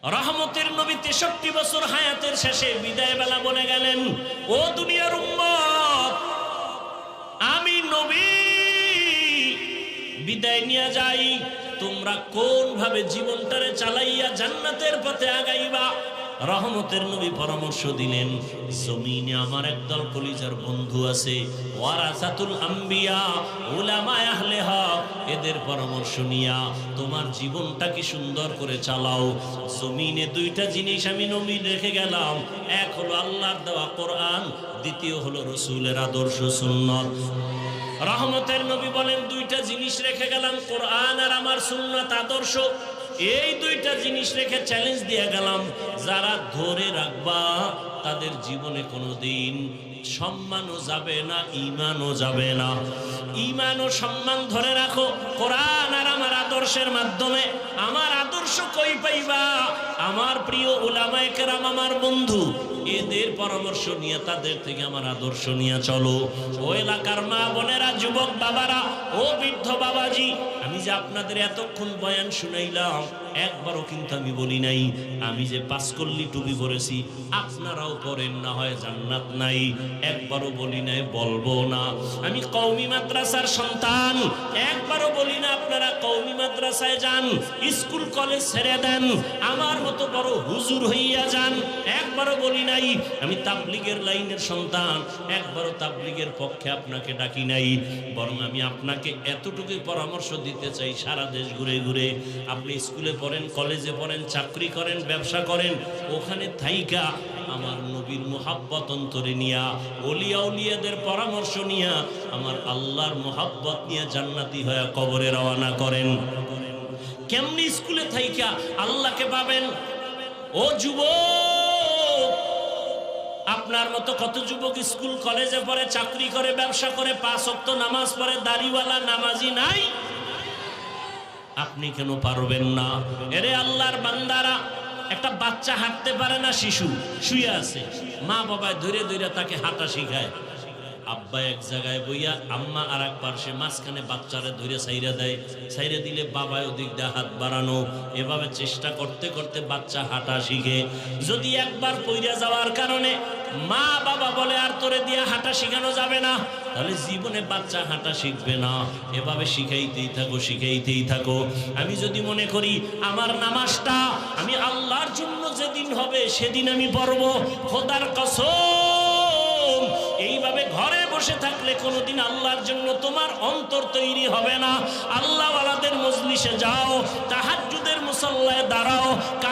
রহমতের নবী ৬৩ বছর হায়াতের শেষে বিদায় বেলা বলে গেলেন, ও দুনিয়ার উম্মত, আমি নবী বিদায় নিয়ে যাই, তোমরা কোন ভাবে জীবনটারে চালাইয়া জান্নাতের পথে আগাইবা। রহমতের নবী পরামর্শ দিলেন, জমিনে আমার একদল কলিজার বন্ধু আছে, ওয়ারাসাতুল আম্বিয়া, উলামায়ে আহলে হক, এদের পরামর্শ নিয়া তোমার জীবনটাকে সুন্দর করে চালাও। জমিনে দুইটা জিনিস আমি নবী রেখে গেলাম, এক হলো আল্লাহর দেওয়া কোরআন, দ্বিতীয় হলো রাসূলের আদর্শ সুন্নাত। রহমতের নবী বলেন, দুইটা জিনিস রেখে গেলাম, কোরআন আর আমার সুন্নাত আদর্শ। এই দুইটা জিনিস রেখে চ্যালেঞ্জ দিয়ে গেলাম, যারা ধরে রাখবা তাদের জীবনে কোনোদিন সম্মানও যাবে না, ইমানও যাবে না। ইমান ও সম্মান ধরে রাখো কোরআন আর আমার আদর্শের মাধ্যমে। আমার আদর্শ কই পাইবা? আমার প্রিয় উলামায়ে কেরাম, আমার বন্ধু, এদের পরামর্শ নিয়ে তাদের থেকে আমার আদর্শ নিয়ে চলো। ও এলাকার মা বোনেরা, যুবক বাবারা, ও বৃদ্ধ বাবাজি, আমি যে আপনাদের এতক্ষণ বয়ান শুনাইলাম, একবারও কিন্তু আমি বলি নাই আমি যে পাঁচকল্লি টুপি পরেছি আপনারাও পরেন, না হয় জান্নাত নাই। একবারও বলি নাই, বলবো না। আমি কওমি মাদ্রাসার সন্তান, একবারও বলি না আপনারা কওমি মাদ্রাসায় যান, স্কুল কলেজ ছেড়ে দেন, আমার মতো বড় হুজুর হইয়া যান, একবারও বলি নাই। আমি তাবলীগের লাইনের সন্তান, একবারও তাবলীগের পক্ষে আপনাকে ডাকি নাই। বরং আমি আপনাকে এতটুকুই পরামর্শ দিতে চাই, সারা দেশ ঘুরে ঘুরে আপনি স্কুলে পড়েন, কলেজে পড়েন, চাকরি করেন, ব্যবসা করেন, ওখানে থাইকা আমার নবীর মুহাব্বত অন্তরে নিয়া, ওলিয়া উলিয়াদের পরামর্শ নিয়া, আমার আল্লাহর মুহাব্বত নিয়ে জান্নাতি হয়ে কবরে রওনা করেন। কেমনি স্কুলে থাইকা আল্লাহকে পাবেন? ও যুবক, আপনার মতো কত যুবক স্কুল কলেজে পড়ে, চাকরি করে, ব্যবসা করে, ৫ ওয়াক্ত নামাজ পড়ে, দাড়িওয়ালা নামাজি নাই? আপনি কেন পারবেন না? এরে আল্লাহর বান্দারা, একটা বাচ্চা হাঁটতে পারে না, শিশু শুয়ে আছে, মা বাবায় ধরে ধরে তাকে হাঁটা শিখায়। আব্বা এক জায়গায় বইয়া, আম্মা আর এক পার্শ্বে, মাঝখানে বাচ্চারে ধরে সাইরা দেয়, সাইরা দিলে বাবায় ওদিক দিয়ে হাত বাড়ানো। এভাবে চেষ্টা করতে করতে বাচ্চা হাঁটা শিখে। যদি একবার পইরা যাওয়ার কারণে মা বাবা বলে আর তোরে দিয়ে হাঁটা শিখানো যাবে না, তাহলে জীবনে বাচ্চা হাঁটা শিখবে না। এভাবে শিখাইতেই থাকো, শিখাইতেই থাকো। আমি যদি মনে করি আমার নামাজটা আমি আল্লাহর জন্য যেদিন হবে সেদিন আমি পড়ব, খোদার কসম, এইভাবে ঘরে বসে থাকলে কোনোদিন আল্লাহর জন্য তোমার অন্তর তৈরি হবে না। আল্লাহওয়ালাদের মজলিসে যাও, তাহাজ্জুদের মুসাল্লায় দাঁড়াও।